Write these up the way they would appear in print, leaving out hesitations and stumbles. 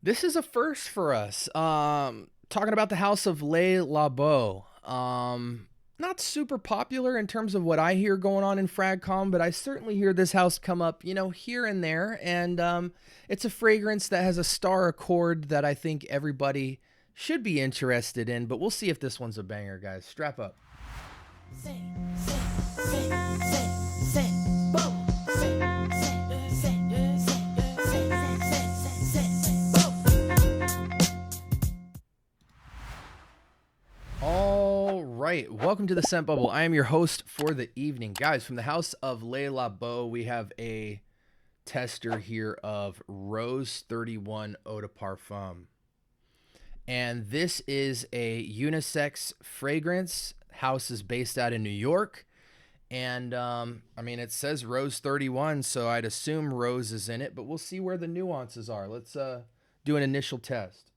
This is a first for us. Talking about the house of Labo. Not super popular in terms of what I hear going on in FragCom, but I certainly hear this house come up, here and there. And it's a fragrance that has a star accord that I think everybody should be interested in. But we'll see if this one's a banger, guys. Strap up. All right, welcome to the Scent Bubble. I am your host for the evening. Guys, from the house of Labo, we have a tester here of Rose 31 Eau de Parfum. And this is a unisex fragrance. House is based out in New York. And, it says Rose 31, so I'd assume Rose is in it, but we'll see where the nuances are. Let's do an initial test.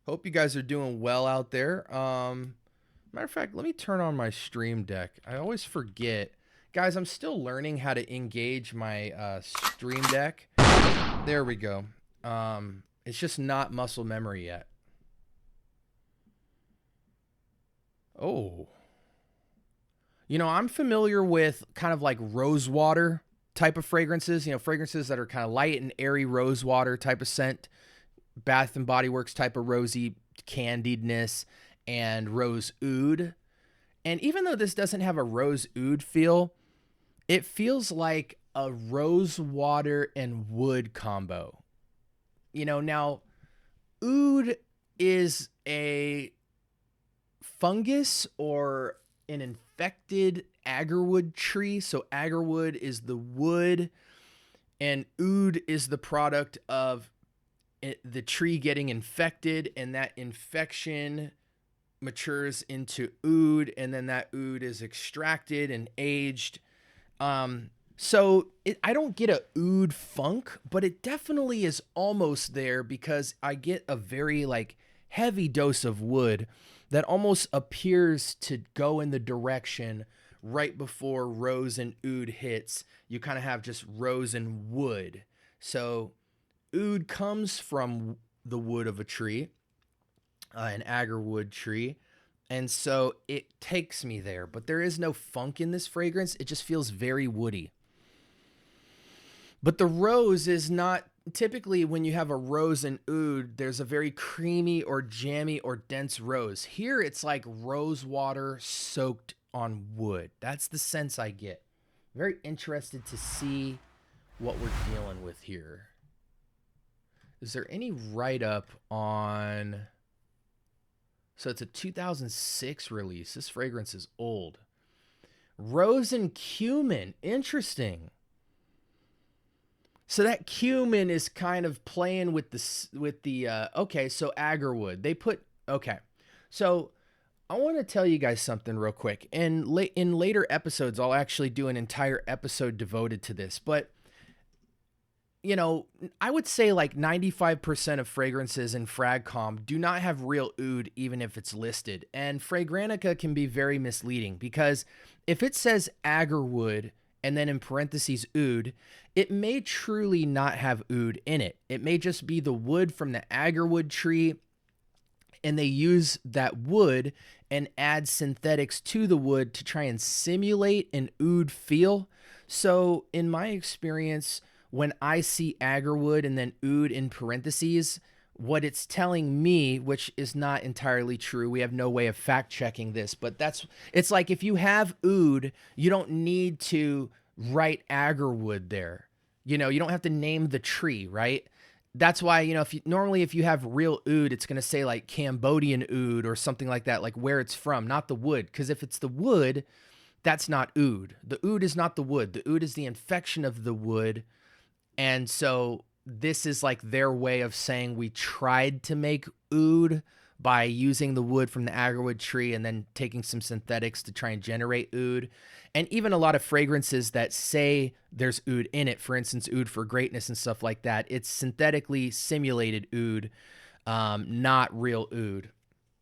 Hope you guys are doing well out there. Matter of fact, let me turn on my stream deck. I always forget. Guys, I'm still learning how to engage my stream deck. There we go. It's just not muscle memory yet. Oh. I'm familiar with kind of like rose water type of fragrances. Fragrances that are kind of light and airy rose water type of scent. Bath and Body Works type of rosy candiedness and rose oud. And even though this doesn't have a rose oud feel, it feels like a rose water and wood combo. Now oud is a fungus or an infected agarwood tree. So agarwood is the wood and oud is the product of the tree getting infected, and that infection matures into oud, and then that oud is extracted and aged. So I don't get a oud funk, but it definitely is almost there because I get a very heavy dose of wood that almost appears to go in the direction right before rose and oud hits. You kind of have just rose and wood. So oud comes from the wood of a tree, an agarwood tree, and so it takes me there. But there is no funk in this fragrance. It just feels very woody. But the rose is not typically when you have a rose and oud, there's a very creamy or jammy or dense rose. Here it's like rose water soaked on wood. That's the sense I get. Very interested to see what we're dealing with here. Is there any write-up on... So it's a 2006 release. This fragrance is old. Rose and cumin. Interesting. So that cumin is kind of playing with the okay, so agarwood. They put... Okay. So I want to tell you guys something real quick. And in later episodes, I'll actually do an entire episode devoted to this. But I would say 95% of fragrances in FragCom do not have real oud, even if it's listed. And Fragrantica can be very misleading because if it says agarwood and then in parentheses oud, it may truly not have oud in it. It may just be the wood from the agarwood tree, and they use that wood and add synthetics to the wood to try and simulate an oud feel. So in my experience, when I see agarwood and then oud in parentheses, what it's telling me, which is not entirely true, we have no way of fact checking this, but it's like if you have oud, you don't need to write agarwood there. You don't have to name the tree, right? That's why, if you have real oud, it's going to say like Cambodian oud or something like that, like where it's from, not the wood. Because if it's the wood, that's not oud. The oud is not the wood. The oud is the infection of the wood. And so this is like their way of saying we tried to make oud by using the wood from the agarwood tree and then taking some synthetics to try and generate oud. And even a lot of fragrances that say there's oud in it, for instance, oud for greatness and stuff like that, it's synthetically simulated oud, not real oud.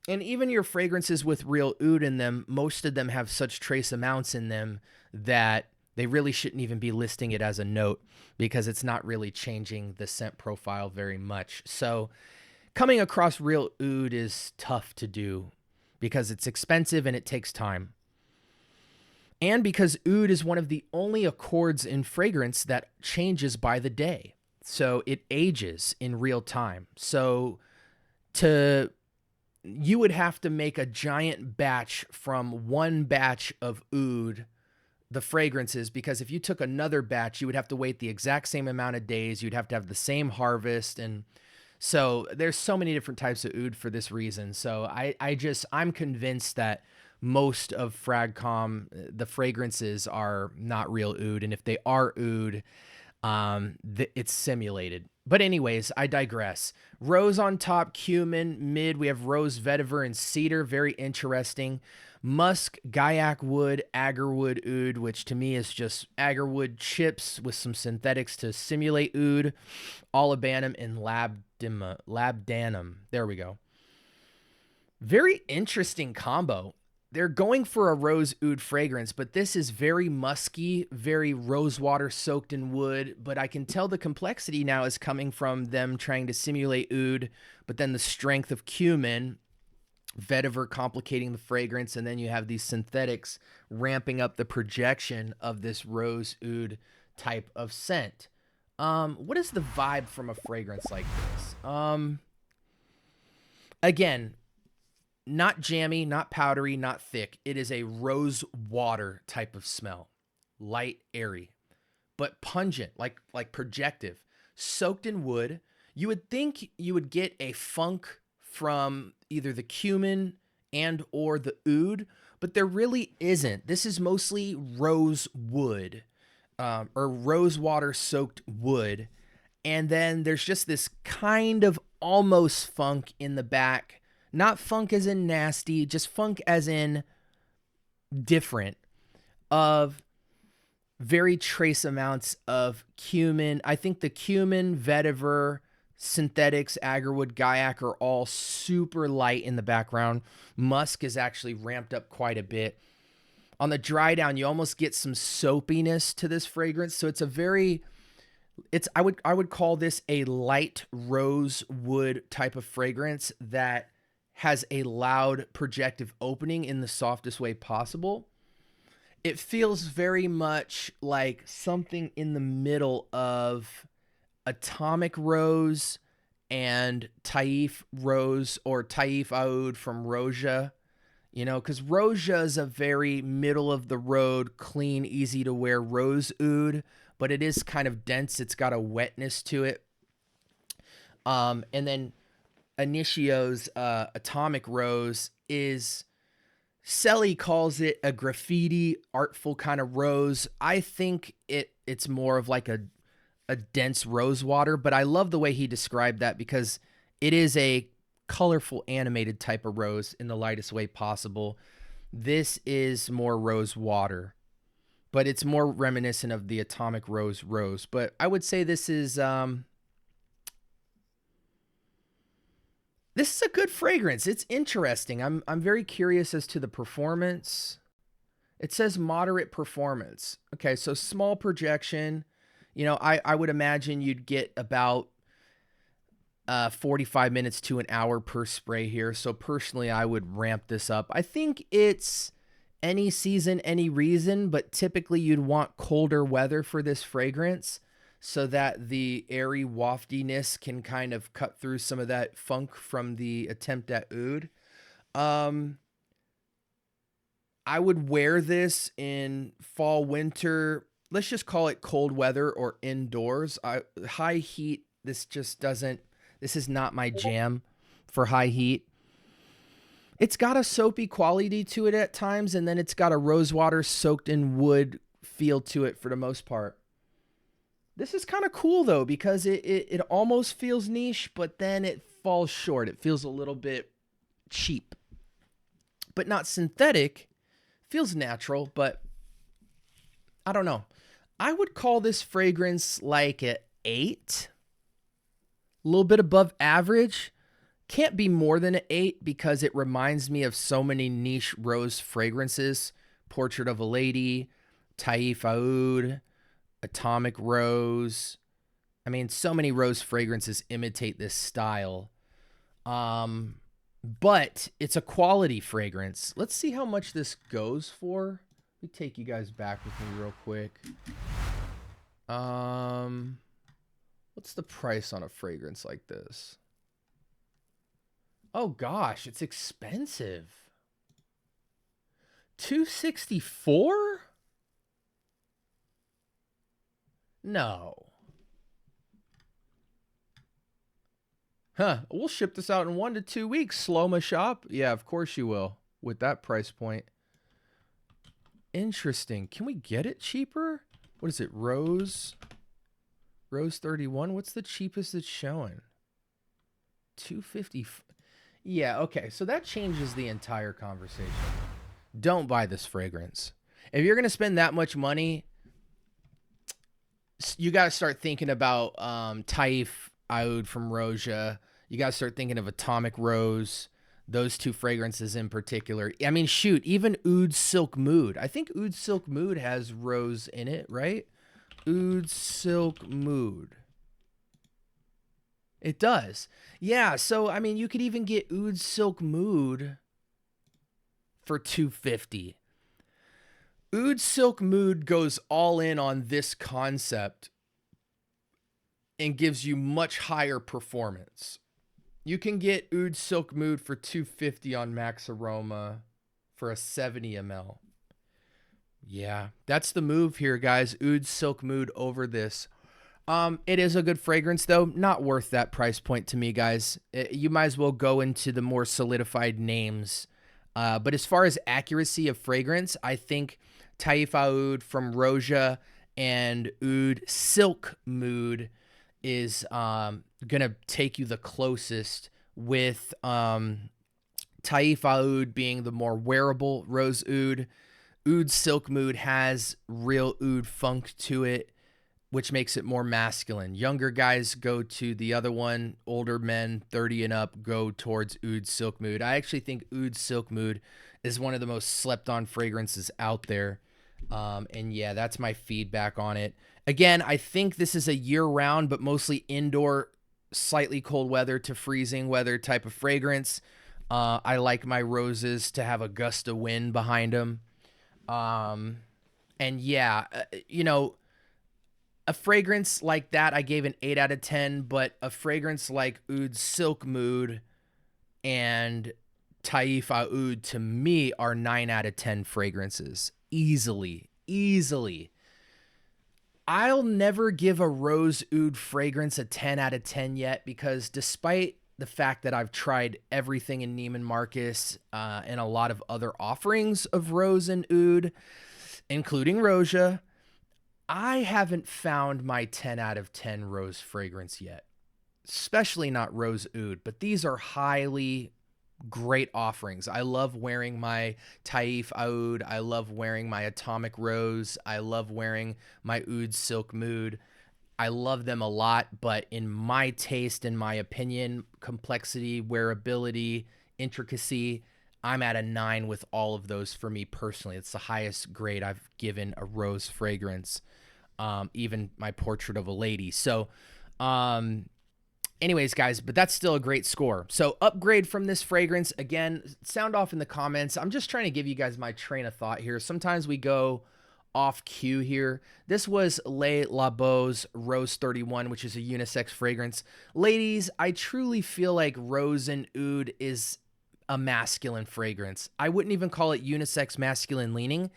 And even your fragrances with real oud in them, most of them have such trace amounts in them that They really shouldn't even be listing it as a note because it's not really changing the scent profile very much. So coming across real oud is tough to do because it's expensive and it takes time. And because oud is one of the only accords in fragrance that changes by the day. So it ages in real time. So you would have to make a giant batch from one batch of oud, the fragrances, because if you took another batch, you would have to wait the exact same amount of days. You'd have to have the same harvest. And so there's so many different types of oud for this reason. So I'm convinced that most of FragCom, the fragrances are not real oud. And if they are oud, it's simulated. But anyways, I digress. Rose on top, cumin, mid, we have rose, vetiver, and cedar. Very interesting. Musk, gaiac wood, agarwood oud, which to me is just agarwood chips with some synthetics to simulate oud. Olibanum and labdanum. There we go. Very interesting combo. They're going for a rose oud fragrance, but this is very musky, very rosewater soaked in wood. But I can tell the complexity now is coming from them trying to simulate oud, but then the strength of cumin, vetiver complicating the fragrance, and then you have these synthetics ramping up the projection of this rose oud type of scent. What is the vibe from a fragrance like this? Again, not jammy, not powdery, not thick. It is a rose water type of smell. Light, airy, but pungent, like projective, soaked in wood. You would think you would get a funk from either the cumin and or the oud, but there really isn't. This is mostly rose wood, or rose water soaked wood. And then there's just this kind of almost funk in the back. Not funk as in nasty, just funk as in different, of very trace amounts of cumin. I think the cumin, vetiver, synthetics, agarwood, gaiac are all super light in the background. Musk is actually ramped up quite a bit. On the dry down, you almost get some soapiness to this fragrance. So it's a very... I would call this a light rosewood type of fragrance that has a loud projective opening in the softest way possible. It feels very much like something in the middle of Atomic Rose and Taif Rose, or Taif Oud from Roja. You know, because Roja is a very middle of the road, clean, easy to wear rose oud, but it is kind of dense. It's got a wetness to it. And then Initio's Atomic Rose is, Selly calls it a graffiti, artful kind of rose. I think it's more of like a dense rose water, but I love the way he described that because it is a colorful, animated type of rose in the lightest way possible. This is more rose water, but it's more reminiscent of the Atomic Rose rose. But I would say this is a good fragrance. It's interesting. I'm very curious as to the performance. It says moderate performance. Okay, so small projection. You know, I would imagine you'd get about 45 minutes to an hour per spray here. So personally, I would ramp this up. I think it's any season, any reason, but typically you'd want colder weather for this fragrance so that the airy waftiness can kind of cut through some of that funk from the attempt at oud. I would wear this in fall, winter. Let's just call it cold weather or indoors. High heat, this is not my jam for high heat. It's got a soapy quality to it at times, and then it's got a rosewater soaked in wood feel to it for the most part. This is kind of cool though, because it almost feels niche, but then it falls short. It feels a little bit cheap, but not synthetic. Feels natural, but I don't know. I would call this fragrance like an 8. A little bit above average. Can't be more than an 8 because it reminds me of so many niche rose fragrances. Portrait of a Lady, Taif Oud, Atomic Rose. I mean, so many rose fragrances imitate this style. But it's a quality fragrance. Let's see how much this goes for. Let me take you guys back with me real quick. What's the price on a fragrance like this? Oh gosh, it's expensive. $264? No. Huh, we'll ship this out in 1 to 2 weeks, Sloma Shop. Yeah, of course you will, with that price point. Interesting. Can we get it cheaper? What is it, Rose 31? What's the cheapest it's showing? 250. Yeah, okay, so that changes the entire conversation. Don't buy this fragrance. If you're going to spend that much money, you got to start thinking about Taif Oud from Roja. You got to start thinking of Atomic Rose. Those two fragrances in particular. I mean, shoot, even Oud Silk Mood. I think Oud Silk Mood has rose in it, right? Oud Silk Mood. It does. Yeah, so, I mean, you could even get Oud Silk Mood for $250. Oud Silk Mood goes all in on this concept and gives you much higher performance. You can get Oud Silk Mood for $250 on Max Aroma for a 70 ml. Yeah, that's the move here, guys. Oud Silk Mood over this. It is a good fragrance, though. Not worth that price point to me, guys. You might as well go into the more solidified names. But as far as accuracy of fragrance, I think Taif Oud from Roja and Oud Silk Mood is gonna take you the closest, with Taif Oud being the more wearable rose oud. Oud Silk Mood has real oud funk to it, which makes it more masculine. Younger guys go to the other one. Older men, 30 and up, go towards Oud Silk Mood. I actually think Oud Silk Mood is one of the most slept on fragrances out there. And yeah, that's my feedback on it. Again, I think this is a year-round, but mostly indoor, slightly cold weather to freezing weather type of fragrance. I like my roses to have a gust of wind behind them. And yeah, you know, a fragrance like that, I gave an 8 out of 10, but a fragrance like Oud Silk Mood and Taif Oud, to me, are 9 out of 10 fragrances. Easily. I'll never give a rose oud fragrance a 10 out of 10 yet, because despite the fact that I've tried everything in Neiman Marcus and a lot of other offerings of rose and oud, including Roja, I haven't found my 10 out of 10 rose fragrance yet, especially not rose oud, but these are highly great offerings. I love wearing my Taif Oud. I love wearing my Atomic Rose. I love wearing my Oud Silk Mood. I love them a lot, but in my taste, in my opinion, complexity, wearability, intricacy, I'm at a 9 with all of those for me personally. It's the highest grade I've given a rose fragrance, even my Portrait of a Lady. So, anyways, guys, but that's still a great score. So upgrade from this fragrance. Again, sound off in the comments. I'm just trying to give you guys my train of thought here. Sometimes we go off cue here. This was Les Labo's Rose 31, which is a unisex fragrance. Ladies, I truly feel like Rose and Oud is a masculine fragrance. I wouldn't even call it unisex masculine leaning.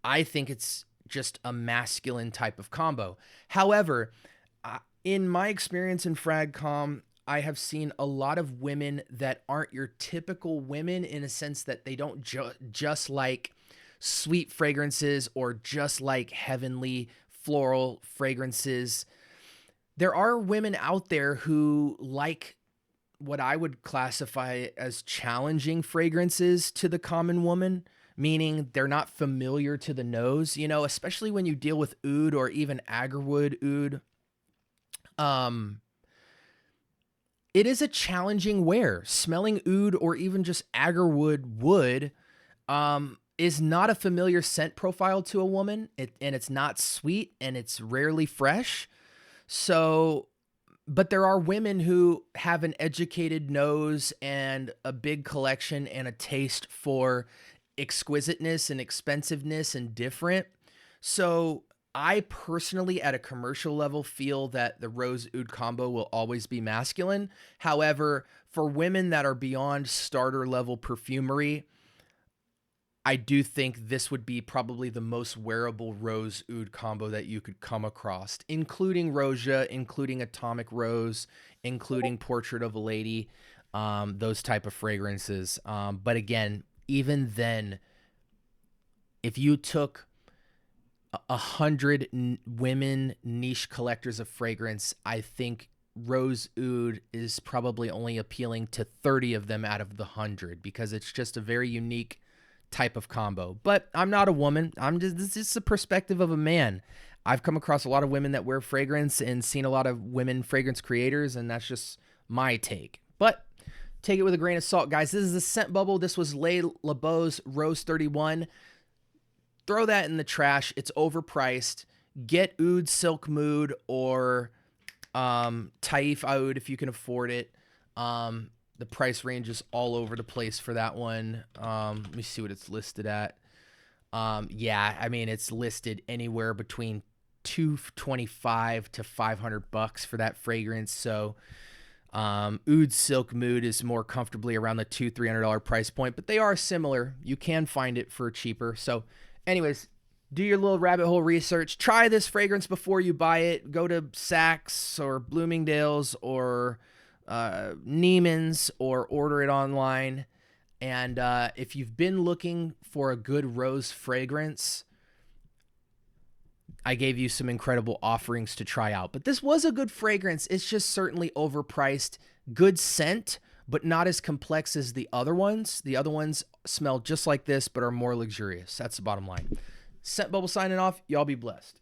I think it's just a masculine type of combo. However, in my experience in FragCom, I have seen a lot of women that aren't your typical women, in a sense that they don't just like sweet fragrances or just like heavenly floral fragrances. There are women out there who like what I would classify as challenging fragrances to the common woman, meaning they're not familiar to the nose, you know, especially when you deal with oud or even agarwood oud. It is a challenging wear. Smelling oud or even just agarwood wood, is not a familiar scent profile to a woman, and it's not sweet, and it's rarely fresh. So, but there are women who have an educated nose and a big collection and a taste for exquisiteness and expensiveness and different. So I personally, at a commercial level, feel that the rose oud combo will always be masculine. However, for women that are beyond starter level perfumery, I do think this would be probably the most wearable rose oud combo that you could come across, including Roja, including Atomic Rose, including Portrait of a Lady, those type of fragrances. But again, even then, if you took 100 women niche collectors of fragrance, I think rose oud is probably only appealing to 30 of them out of the 100, because it's just a very unique type of combo. But I'm not a woman. This is the perspective of a man. I've come across a lot of women that wear fragrance and seen a lot of women fragrance creators, and that's just my take. But take it with a grain of salt, guys. This is a scent bubble. This was Labo's Rose 31. Throw that in the trash. It's overpriced. Get Oud Silk Mood or Taif Oud if you can afford it. The price range is all over the place for that one. Let me see what it's listed at. Yeah, I mean, it's listed anywhere between $225 to $500 for that fragrance. So Oud Silk Mood is more comfortably around the $200-300 price point, but they are similar. You can find it for cheaper. So anyways, do your little rabbit hole research. Try this fragrance before you buy it. Go to Saks or Bloomingdale's or Neiman's or order it online. And if you've been looking for a good rose fragrance, I gave you some incredible offerings to try out. But this was a good fragrance. It's just certainly overpriced. Good scent, but not as complex as the other ones. The other ones smell just like this, but are more luxurious. That's the bottom line. Scent Bubble signing off. Y'all be blessed.